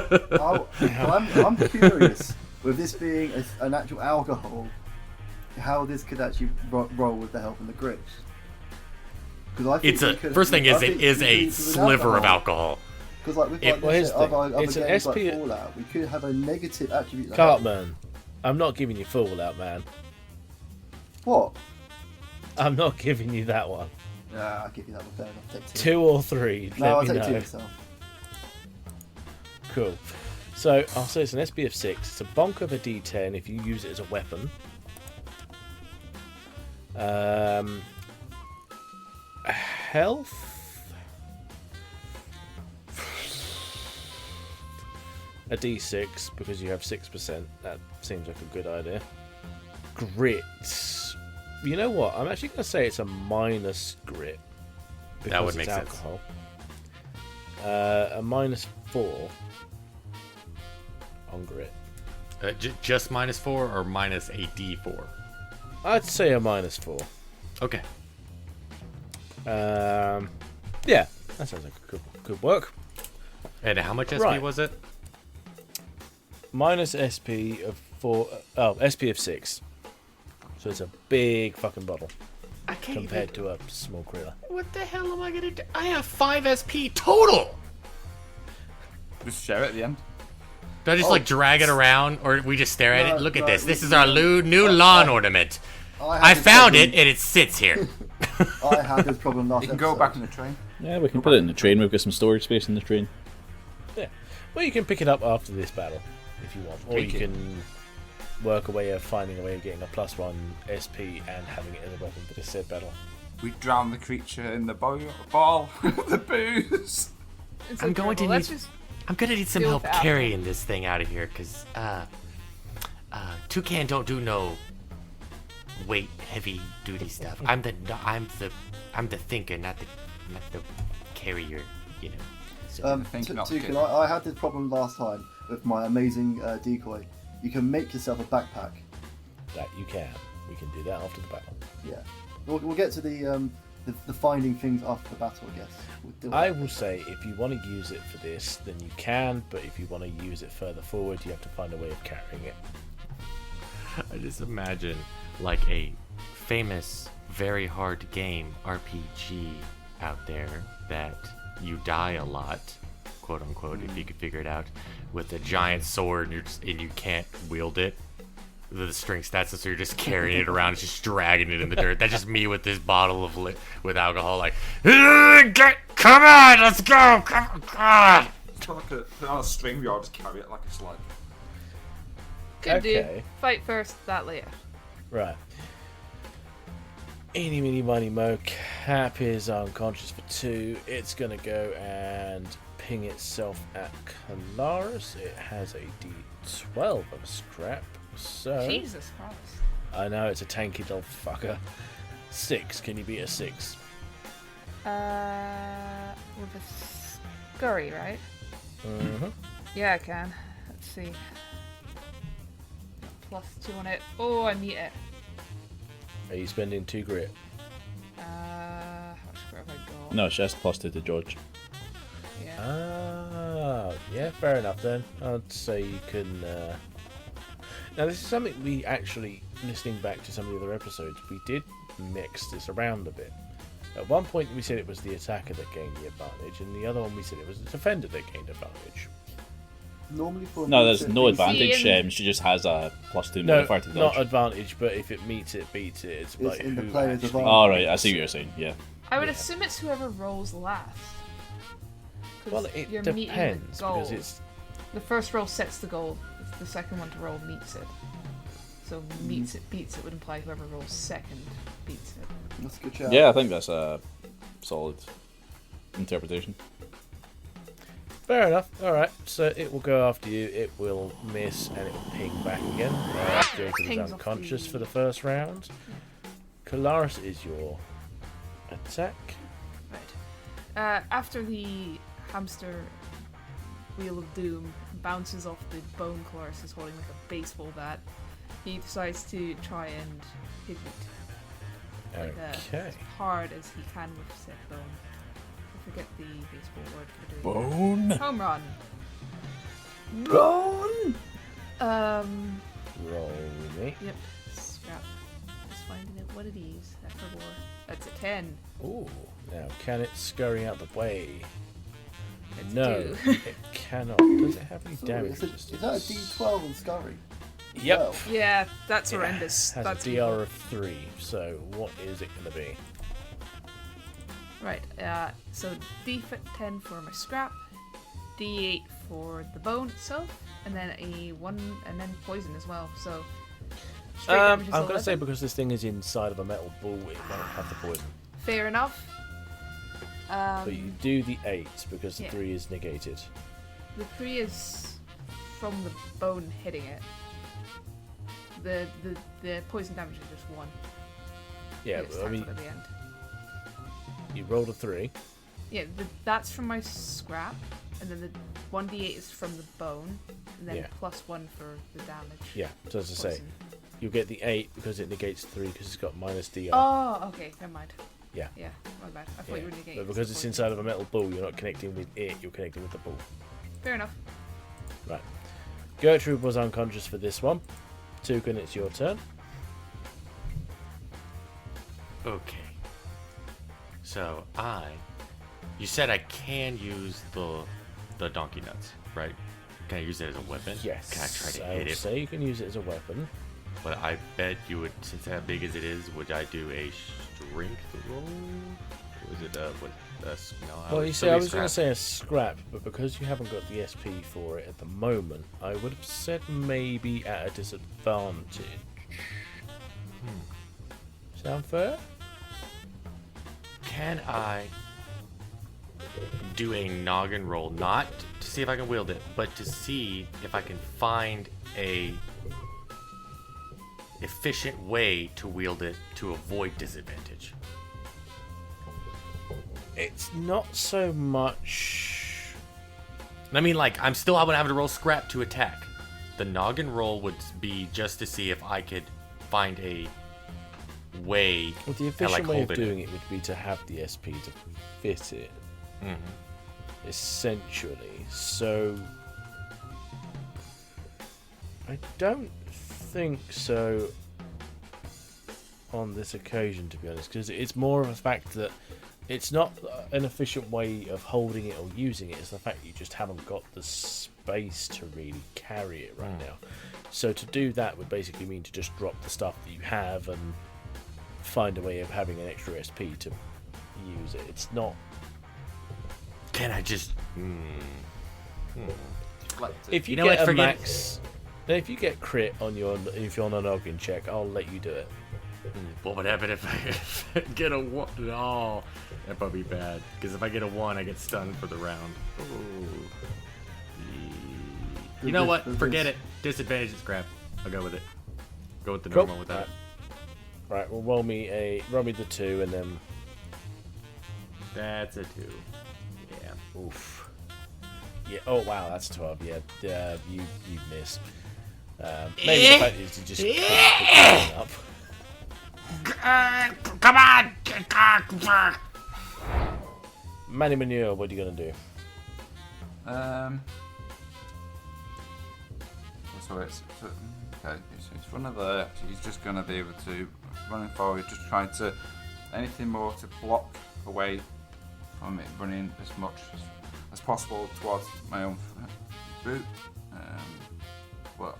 I'm curious, with this being an actual alcohol, how this could actually roll with the help and the grapes. Because I think It's a first thing is it is a sliver of alcohol. Because like with Well, here's the thing. other It's an games SP like Fallout, we could have a negative attribute. Cartman, I'm not giving you Fallout, man. What? I'm not giving you that one. Yeah, I'll give you that one. Fair enough. Take 2. 2 or 3. No, I'll let me take 2 know. myself. Cool. So I'll say it's an SP of 6. It's a bonk of a D10 if you use it as a weapon. Health. A D6 because you have 6%. That seems like a good idea. Grit. You know what? I'm actually going to say it's a minus grit. That would because make it's sense. alcohol. A -4 on grit. Just -4 or minus a D4? I'd say a -4. Okay. Yeah, that sounds like good work. And how much SP Right. was it? Minus SP of 4. Oh, SP of 6. So it's a big fucking bottle I can't compared to a small critter. What the hell am I gonna do? I have 5 SP total! Just share it at the end. Do I just like drag it around, or we just stare at No, it? Look at no, this. we- This is our new lawn ornament. had I this found problem- it, and it sits here. I had this problem last You can go episode. back in the train. Yeah, we can put it in the train. We've got some storage space in the train. Yeah. Well, you can pick it up after this battle if you want, or you Pick it. can work a way of finding a way of getting a +1 SP and having it as a weapon for this said battle. We drown the creature in the ball the booze. It's I'm going to adorable. Let's need- just I'm gonna need some Deal help with Apple. carrying this thing out of here, cause Toucan don't do no weight heavy duty stuff. I'm the thinker, not the carrier. You know. So, Thinking not Toucan, good. I had this problem last time with my amazing decoy. You can make yourself a backpack. That you can. We can do that after the battle. Yeah. We'll get to the finding things after the battle, I guess. We'll deal with I that. will say, if you want to use it for this, then you can, but if you want to use it further forward, you have to find a way of carrying it. I just imagine like a famous, very hard game RPG out there that you die a lot, quote unquote, if you could figure it out, with a giant sword and you can't wield it. The string stats, so you're just carrying it around, just dragging it in the dirt. That's just me with this bottle of with alcohol, like, come on, let's go, come on. It's got like on a string, we all just carry it like it's like. Good do. Okay. Fight first, that later. Right. Eeny, meeny, miny, mo. Cap is unconscious for 2. It's going to go and ping itself at Calaris. It has a D12 of scrap. So Jesus Christ. I know it's a tanky little fucker. 6. Can you beat a 6? With a scurry, right? Mm-hmm. Yeah, I can. Let's see. +2 on it. Oh, I meet it. Are you spending 2 grit? How much have I got? No, it's just +2 to George. Yeah. Ah, yeah, fair enough then. I'd say you can. Now, this is something we actually, listening back to some of the other episodes, we did mix this around a bit. At one point, we said it was the attacker that gained the advantage, and the other one we said it was the defender that gained advantage. Normally for No, there's no DC, advantage. See, in- She just has a +2 No, modifier to dodge. not advantage, but if it meets it, beats it. It's like in the who player's actually- advantage. All right, I see what you're saying. Yeah. I would Yeah. assume it's whoever rolls last. 'Cause Well, it you're meeting the depends goal. because it's The first roll sets the goal. The second one to roll meets it. So meets it, beats it would imply whoever rolls second beats it. That's a good shout. Yeah, I think that's a solid interpretation. fair enough. All right, so it will go after you. It will miss and it will ping back again. Jacob is Pings off unconscious the- for the first round. Calaris is your attack. Right. After the hamster wheel of doom bounces off the bone Cloris is holding like a baseball bat, he decides to try and hit it like, Okay. as hard as he can with said bone. I forget the baseball word for doing Bone. that. Home run. Bone! Roll me. Yep. Scrap. Just finding out what it is after war. That's a 10. Ooh. Now, can it scurry out the way? It's No, 2. it cannot. Does it have any Sorry, damage is that a resistance? D12 on Scurry? Yep. Well, Yeah, that's It horrendous. has That's a evil. DR of 3. So, what is it going to be? Right, so D10 for my scrap, D8 for the bone itself, and then a 1, and then poison as well. So, straight damage is I'm going to say 11. because this thing is inside of a metal ball, it won't have the poison. Fair enough. But you do the 8 because the yeah. 3 is negated. The 3 is from the bone hitting it. The poison damage is just 1. Yeah, It's but, I mean, at the end. you rolled a 3. Yeah, that's from my scrap, and then the 1d8 is from the bone, and then Yeah. +1 for the damage. Yeah, so as I say, Poison. you'll get the 8 because it negates 3 because it's got minus DR. Oh, okay, never mind. Yeah. Yeah, my bad. I thought you were negating. But because it's inside of a metal ball, you're not connecting with it, you're connecting with the ball. Fair enough. Right. Gertrude was unconscious for this one. Toucan, it's your turn. Okay. So you said I can use the donkey nuts, right? Can I use it as a weapon? Yes. Can I try to I hit would it? say you can use it as a weapon. But I bet you would, since how big as it is, would I do a strength roll? Or was it no? Well, you see, I was going to say a scrap, but because you haven't got the SP for it at the moment, I would have said maybe at a disadvantage. Sound fair? Can I do a noggin roll, not to see if I can wield it, but to see if I can find a efficient way to wield it to avoid disadvantage? It's not so much. I mean, like, I would have to roll scrap to attack. The noggin roll would be just to see if I could find a way. Well, the efficient way of doing it would be to have the SP to fit it. Essentially. So I don't think so on this occasion, to be honest, because it's more of a fact that it's not an efficient way of holding it or using it. It's the fact that you just haven't got the space to really carry it right now. So to do that would basically mean to just drop the stuff that you have and find a way of having an extra SP to use it. It's not. Can I just? If you get a max, if you get crit on if you're on a noggin check, I'll let you do it. What would happen if I get a 1? Oh, that'd probably be bad. Because if I get a 1, I get stunned for the round. Ooh. You know what? Forget it. Disadvantage is crap. I'll go with it. Go with the normal with that. Right. Well, roll me the 2 and then. That's a 2. Yeah. Oof. Yeah. Oh wow, that's 12. Yeah. You missed. Maybe the fact is you just couldn't pick it up. Come on! Manny Manure, what are you gonna do? It's one of the. He's just gonna be able to running forward, just trying to anything more to block away from it running as much as possible towards my own boot. But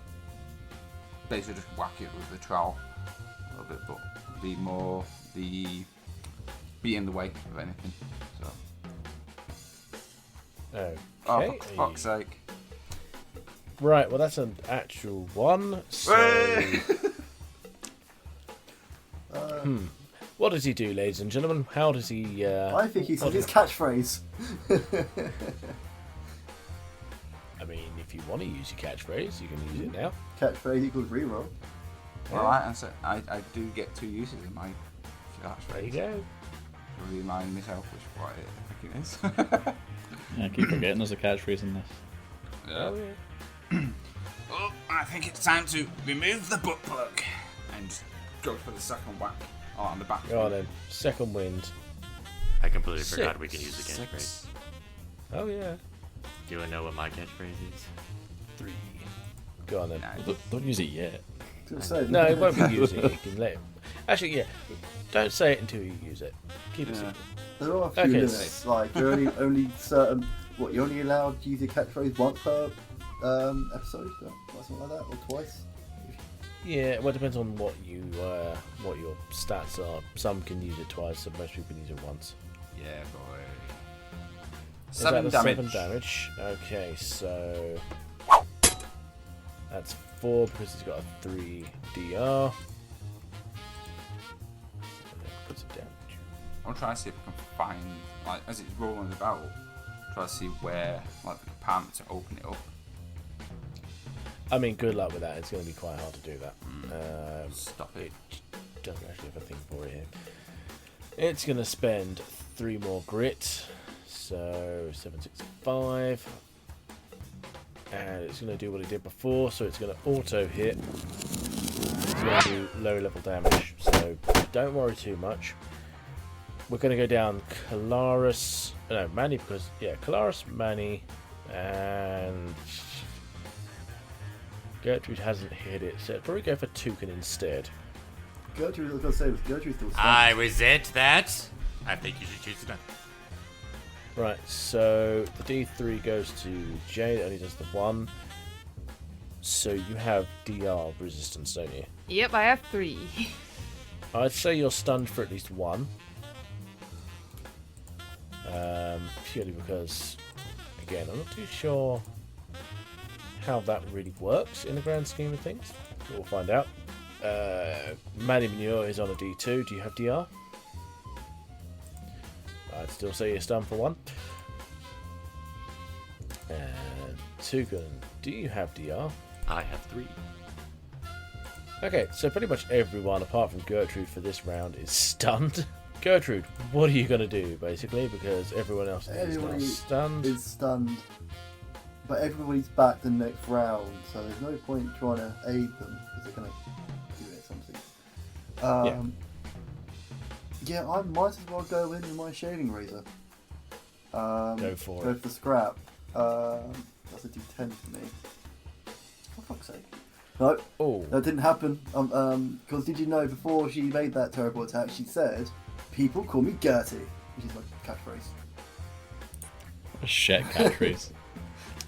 basically just whack it with the trowel a little bit, but be in the way of anything. So. Okay. Oh, for fuck's sake. Right, well that's an actual one. So, what does he do, ladies and gentlemen? How does he? I think he said his catchphrase. I mean, if you want to use your catchphrase, you can use it now. Catchphrase equals reroll. Well, I do get 2 uses in my catchphrase. There you go. To remind myself what it is. Yeah, I keep forgetting there's a catchphrase in this. Oh yeah. Oh, I think it's time to remove the butt plug. And just go for the second whack on the back. Go on then. Second wind. I completely forgot we can use the catchphrase. 6. Oh yeah. Do I know what my catchphrase is? 3. Go on then. Don't use it yet. No, it won't be using it. You can let it. Actually, yeah. Don't say it until you use it. Keep it simple. There are a few limits. Like you're only certain. What you're only allowed to use your catchphrase once per episode, or something like that, or twice. Yeah, well, it depends on what your stats are. Some can use it twice, so most people use it once. Yeah, boy. Is 7 that damage. 7 damage. Okay, so that's 4 because he's got a 3 DR. Puts it down. I'll try to see if I can find, like, as it's rolling about, try to see where, like, the compartment to open it up. I mean, good luck with that. It's going to be quite hard to do that. Stop it. It doesn't actually have a thing for it here. It's going to spend 3 more grit. So 765. And it's going to do what it did before. So it's going to auto hit. It's going to do low level damage. So don't worry too much. we're going to go down Calaris. No, Manny, because Calaris, Manny, and Gertrude hasn't hit it, so probably go for Toucan instead. Gertrude, I was going to say, was Gertrude still stunned? I resent that. I think you should choose it. Right, so the D3 goes to Jade, it only does the 1. So you have DR resistance, don't you? Yep, I have 3. I'd say you're stunned for at least 1. Purely because, again, I'm not too sure how that really works in the grand scheme of things. But we'll find out. Manny Manure is on a D2. Do you have DR? I'd still say you're stunned for 1. And Toucan, do you have DR? I have 3. Okay, so pretty much everyone apart from Gertrude for this round is stunned. Gertrude, what are you going to do, basically? Because everyone else is now stunned. Is stunned, but everybody's back the next round, so there's no point trying to aid them because they're going to do it something. Yeah, I might as well go in with my shaving razor. Go for Go it. for scrap. That's a D10 for me. For fuck's sake. No, Oh, that didn't happen. Because did you know before she made that terrible attack, she said, "People call me Gertie," which is my catchphrase. Shit catchphrase.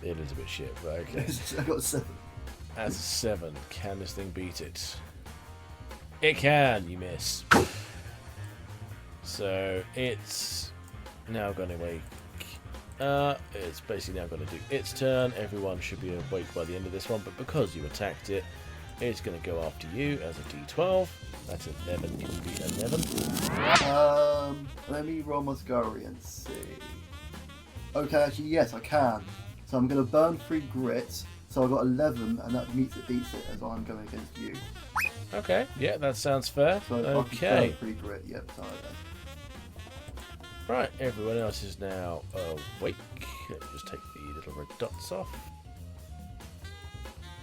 it is a bit shit, but okay. I got a 7. As a 7, can this thing beat it? It can, you miss. So it's now going to wake. It's basically now going to do its turn. Everyone should be awake by the end of this one, but because you attacked it, it's going to go after you as a D12. That's 11. Can you beat 11? Let me roll my scurry and see. Okay, actually, yes, I can. So I'm going to burn 3 grit. So I got 11, and that beats it as I'm going against you. Okay, yeah, that sounds fair. So I can Okay. burn 3 grit. Yep, sorry then. Right, everyone else is now awake. Let me just take the little red dots off.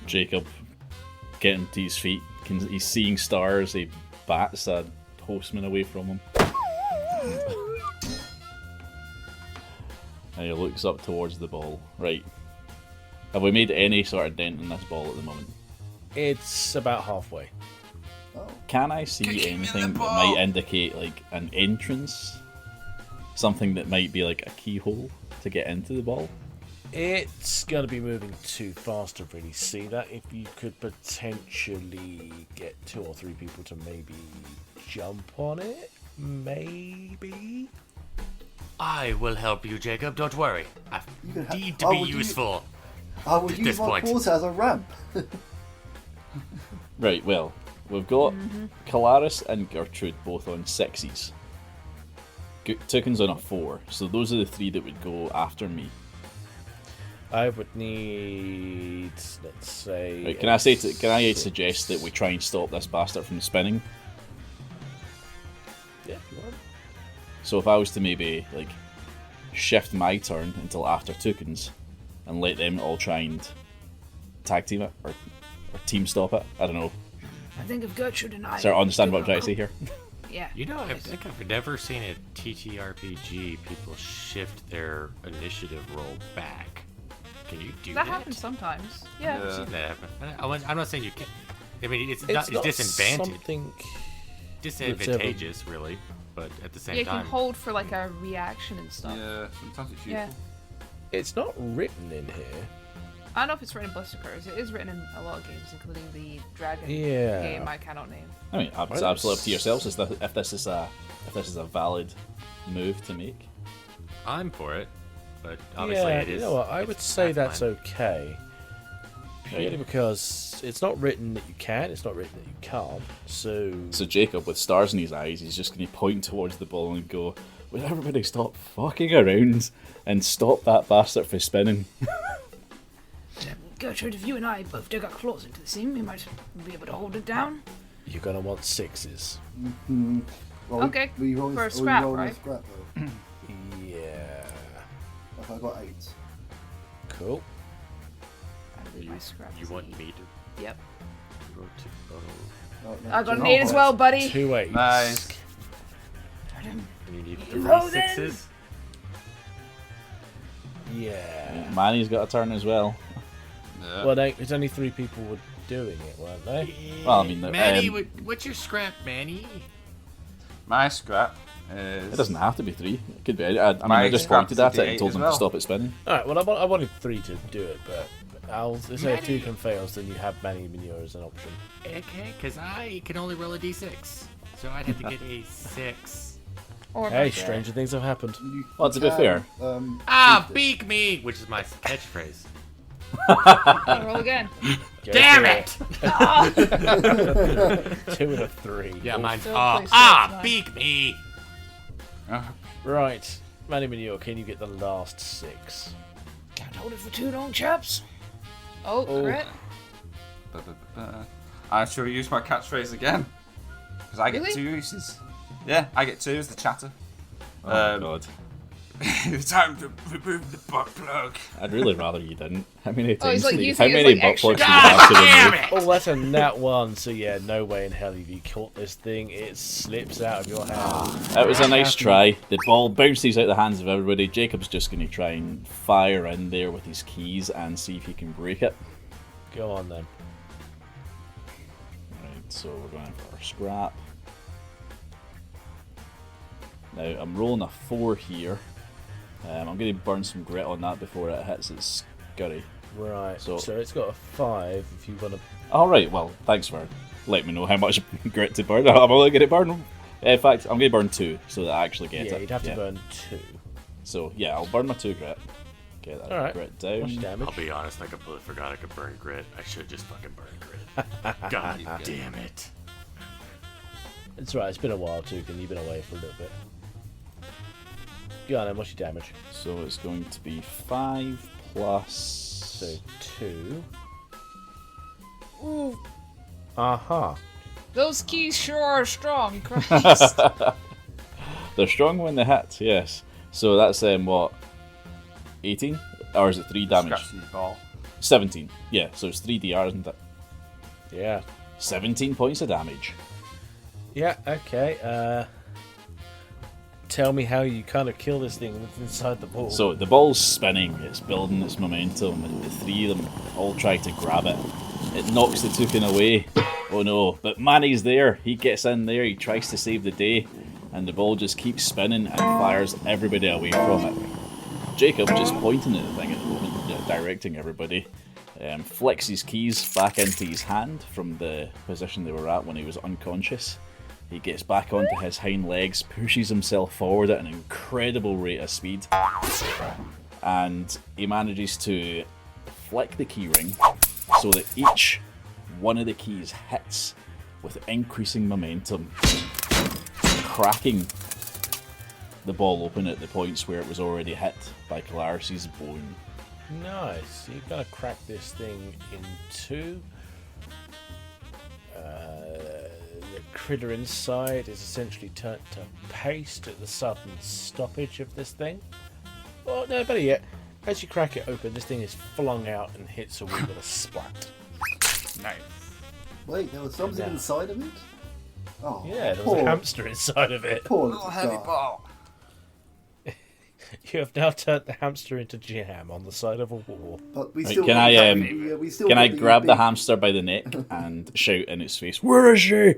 Jacob getting to his feet. He's seeing stars. He bats a postman away from him. And he looks up towards the ball. Right. Have we made any sort of dent in this ball at the moment? It's about halfway. Oh. Can I see Kick me in the anything that ball. might indicate like an entrance? Something that might be like a keyhole to get into the ball? It's going to be moving too fast to really see that. If you could potentially get 2 or 3 people to maybe jump on it, maybe? I will help you, Jacob. Don't worry. I You can ha- need to Oh, be would you- useful. I will At use this my point. quarter as a ramp. Right, well, we've got Calaris and Gertrude both on 6s. Toucan's on a 4, so those are the 3 that would go after me. I would need, let's say... Right, can I suggest that we try and stop this bastard from spinning? Yeah, if you want. So if I was to maybe like shift my turn until after Toucan's and let them all try and tag team it or team stop it, I don't know. I think if Gertrude and I... Sir, understand what I'm trying to say here? Yeah. You know, I think I've never seen a TTRPG people shift their initiative roll back. Can you do that? That happens sometimes. Yeah. I've seen that happen. I'm not saying you can. I mean, it's It's not disadvantage, something... disadvantageous, really. But at the same Yeah, you time, can hold for like a reaction and stuff. Yeah, sometimes it's Yeah. useful. It's not written in here. I don't know if it's written in Blister Critters. It is written in a lot of games, including the Dragon Yeah. game I cannot name. I mean, it's absolutely up to yourselves if this is a valid move to make. I'm for it. But obviously, Yeah, it is. you know what, I it's would say that's fine. okay. Purely because it's not written that you can, it's not written that you can't, so... So Jacob, with stars in his eyes, he's just going to point towards the ball and go, "Will everybody stop fucking around and stop that bastard from spinning?" Gertrude, if you and I both dig our claws into the seam, we might be able to hold it down. You're going to want 6s. Well, Okay, we rolling, for a are we scrap, rolling right? A scrap though? Yeah. If I got 8. Cool. I believe my scrap You is want an me to 8. Yep. go to? Oh. No, I got an no, 8 as well, buddy. 2 8s. Nice. And you need 3 Roll then. 6s. Yeah. Manny's got a turn as well. Yeah. Well, it's only 3 people were doing it, weren't they? Well, I mean, Manny, what's your scrap, Manny? My scrap is. It doesn't have to be 3. It could be. I mean, My I just scrap's pointed at it a and told D8 them as well. to stop it spinning. Alright, well, I wanted 3 to do it, but if Manny. 2 can fails, then you have Manny Manure as an option. Okay, because I can only roll a d6. So I'd have to get a 6. Or Hey, not. stranger things have happened. Well, to be fair. Beak me! Which is my catchphrase. Roll again. Go Damn for it! 2 and a 3. Yeah, mine's Still play six, man. beak me! Right. Manny Manure, can you get the last 6? Can't hold it for too long, chaps. Oh, crit. I shall use my catchphrase again. Because I get Really? 2 uses. Yeah, I get 2 as the chatter. Oh, God. It's time to remove the butt plug. I'd really rather you didn't. How many Oh, he's times? like How using it as, many like, butt extra- plugs do you have to Damn remove? it! Oh, that's a nat 1, so yeah, no way in hell have you caught this thing. It slips out of your hand. It was a nice try. The ball bounces out the hands of everybody. Jacob's just going to try and fire in there with his keys and see if he can break it. Go on then. Right, so we're going for our scrap. Now, I'm rolling a 4 here. I'm going to burn some grit on that before it hits its scurry. Right, So- so it's got a 5 if you want to. Alright, well, thanks for letting me know how much grit to burn. I'm only going to burn. In fact, I'm going to burn 2 so that I actually get Yeah, it. you'd have to burn 2. So, yeah, I'll burn my 2 grit. Get that Alright. grit What's your down. damage? I'll be honest, I completely forgot I could burn grit. I should just fucking burn grit. God damn it. It's right, it's been a while too, and you've been away for a little bit. Go on then, what's your damage? So it's going to be 5 plus. So 2. Ooh. Aha. Those keys sure are strong, Christ. They're strong when they hit, yes. So that's what? 18? Or is it 3 damage? Scratch the ball. 17. Yeah, so it's 3 DR, isn't it? Yeah. 17 points of damage. Yeah, okay. Tell me how you kind of kill this thing that's inside the ball. So the ball's spinning, it's building its momentum, and the 3 of them all try to grab it. It knocks the token away. Oh no, but Manny's there. He gets in there, he tries to save the day, and the ball just keeps spinning and fires everybody away from it. Jacob, just pointing at the thing at the moment, directing everybody, flicks his keys back into his hand from the position they were at when he was unconscious. He gets back onto his hind legs, pushes himself forward at an incredible rate of speed, and he manages to flick the key ring so that each one of the keys hits with increasing momentum, cracking the ball open at the points where it was already hit by Calaris's bone. Nice. So you kind of crack this thing in 2. The critter inside is essentially turned to paste at the sudden stoppage of this thing. Well, no, better yet, as you crack it open, this thing is flung out and hits a wall with a splat. Nice. Wait, there was something No. inside of it? Oh, Yeah, there was poor, a hamster inside of it. poor Little little heavy guy. ball. You have now turned the hamster into jam on the side of a wall. But we Right, still can got I, that- we still Can got I the grab the big- hamster by the neck and shout in its face, "Where is she?"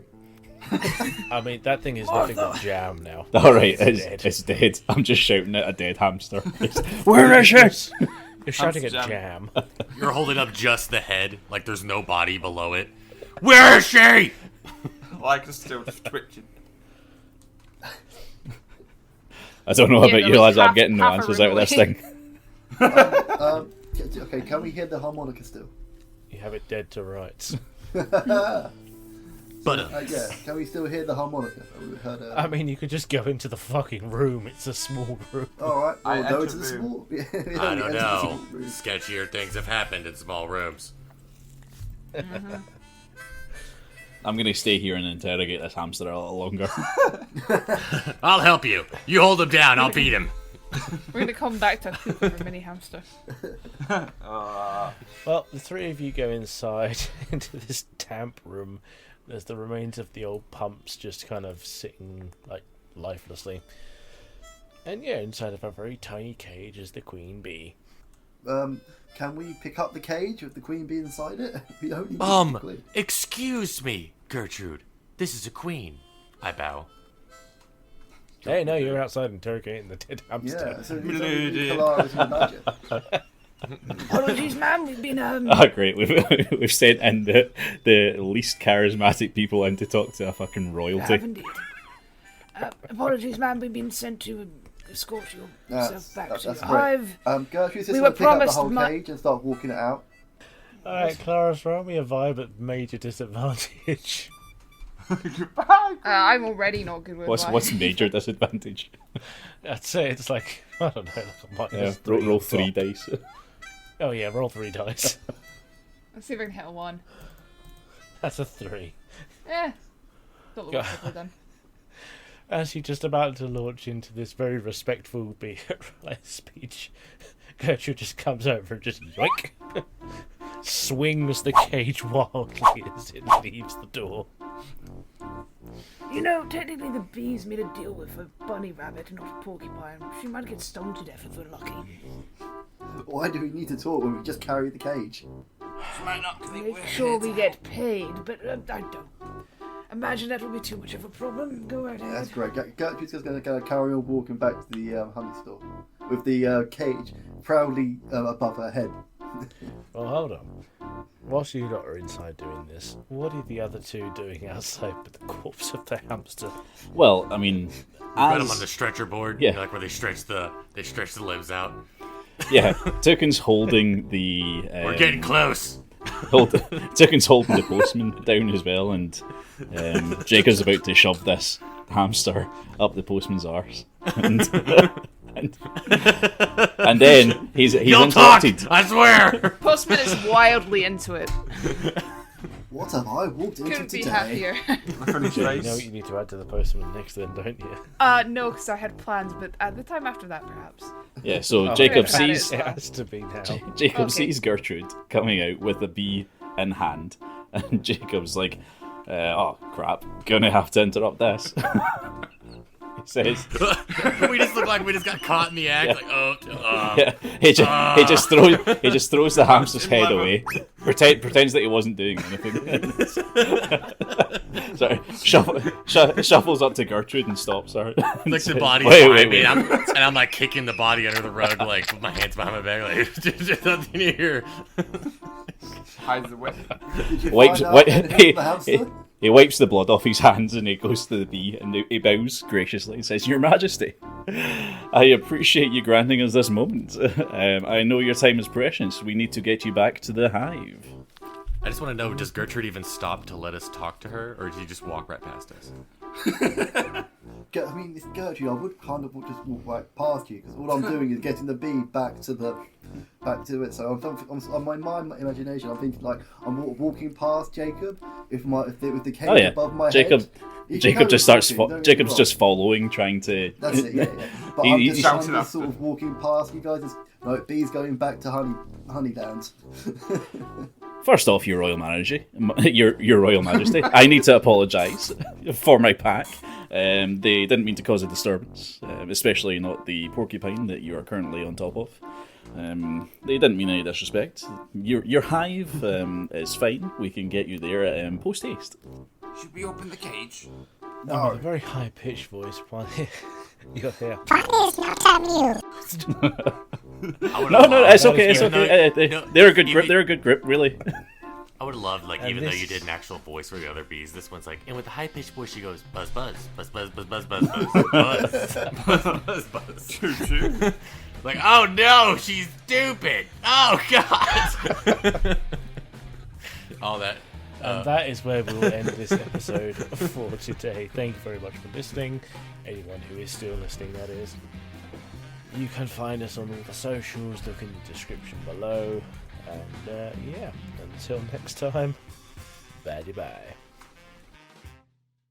I mean, that thing is nothing but jam now. Alright, It's it's dead. I'm just shouting at a dead hamster. Where is she? You're shouting at Hamster jam. You're holding up just the head, like there's no body below it. Where is she? Like it's still just twitching. I don't know Yeah, about there you was lads, I'm half- getting no half a answers room out of this away. thing. Okay, can we hear the harmonica still? You have it dead to rights. But Yeah, can we still hear the harmonica? We heard, I mean, you could just go into the fucking room. It's a small room. Alright, I we'll go enter to the room. small... Yeah, I we don't enter the know. small room. Sketchier things have happened in small rooms. I'm going to stay here and interrogate this hamster a little longer. I'll help you. You hold him down. I'll beat him. We're gonna come back to poop of a mini hamster. Well, the 3 of you go inside into this damp room. There's the remains of the old pumps just kind of sitting like lifelessly. And yeah, inside of a very tiny cage is the queen bee. Can we pick up the cage with the queen bee inside it? We only need the queen. Excuse me, Gertrude. This is a queen. I bow. Hey, no, you're outside interrogating the dead hamster. Yeah, so it's only Kalaris and Badger. Apologies, ma'am. We've been Oh, great. We've sent in the least charismatic people in to talk to a fucking royalty. have indeed. Apologies, ma'am. We've been sent to escort yourself back to your hive. Gertrude's just We going were to pick up the promised whole cage and start walking it out. Alright, Clara's roll me a vibe at major disadvantage. I'm already not good with What's major disadvantage? I'd say it's like, I don't know, like a minus Yeah, roll or 3 top. dice. Oh yeah, roll 3 dice. Let's see if I can hit a 1. That's a 3. Got the look quickly done. As you're just about to launch into this very respectful speech, Gertrude just comes over and just yoink, swings the cage wildly as it leaves the door. You know, technically the bees made a deal with a bunny rabbit, not a porcupine. She might get stoned to death if we're lucky. Why do we need to talk when we just carry the cage? She might not think Make we're sure we here. get paid, but I don't imagine that will be too much of a problem. Go right ahead. That's great. Gertrude's just going to carry on walking back to the honey store with the cage proudly above her head. Well, hold on. Whilst you lot are inside doing this, what are the other two doing outside with the corpse of the hamster? Well, I mean, Put them on the stretcher board. Yeah. You know, like where they stretch the limbs out. yeah, Tucken's holding the. We're getting close. Tucken's holding the postman down as well, and Jacob's about to shove this hamster up the postman's arse, and then he's You'll talk, interrupted. I swear. Postman is wildly into it. What have I walked into Couldn't be today? happier. Yeah, you know what you need to add to the postman next then, don't you? No, because I had plans, but at the time after that, perhaps. Yeah, so Oh, Jacob yeah, that sees is- It has to be now. Jacob Okay. sees Gertrude coming out with a bee in hand, and Jacob's like, "Oh crap, gonna have to interrupt this." He says, We just look like we just got caught in the act. Like, yeah, he just throws the hamster's head away, pretends that he wasn't doing anything. Sorry, shuffles up to Gertrude and stops her. like the Says, body's "Wait, behind wait, me, wait." and I'm like kicking the body under the rug, like with my hands behind my back, like there's nothing here. Hides away. Did you Wipes, find out wi- anything from the hamster? he wipes the blood off his hands and he goes to the bee and he bows graciously and says, "Your Majesty, I appreciate you granting us this moment. I know your time is precious. We need to get you back to the hive." I just want to know, does Gertrude even stop to let us talk to her, or does he just walk right past us? I mean, it's Gertrude. I would kind of just walk right past you because all I'm doing is getting the bee back to it. So I'm on my imagination. I'm thinking like I'm walking past Jacob with the cage Oh yeah, above my Jacob. head. You Jacob can just carry starts. walking, don't get me Jacob's wrong. just following, trying to. That's it, yeah. But He- I'm he- just, he's- I'm just sort of walking past you guys. Like bees going back to Honeyland. First off, your royal majesty, your royal majesty, I need to apologise for my pack. They didn't mean to cause a disturbance, especially not the porcupine that you are currently on top of. They didn't mean any disrespect. Your hive is fine. We can get you there post haste. Should we open the cage? With a very high pitched voice while you're here. Funny is not amused. No, it's okay. It's Even though- okay. no, They're a good grip. even- They're a good grip, really. I would have loved, like, And even though this- you did an actual voice for the other bees, this one's like, and with a high pitched voice, she goes, buzz, buzz, buzz, buzz, buzz, buzz, buzz, buzz, buzz, buzz, buzz. Choo choo. Like, oh no, she's stupid. Oh god. All that. And that is where we will end this episode for today. Thank you very much for listening. Anyone who is still listening, that is. You can find us on all the socials. Look in the description below. And yeah, until next time, bye bye.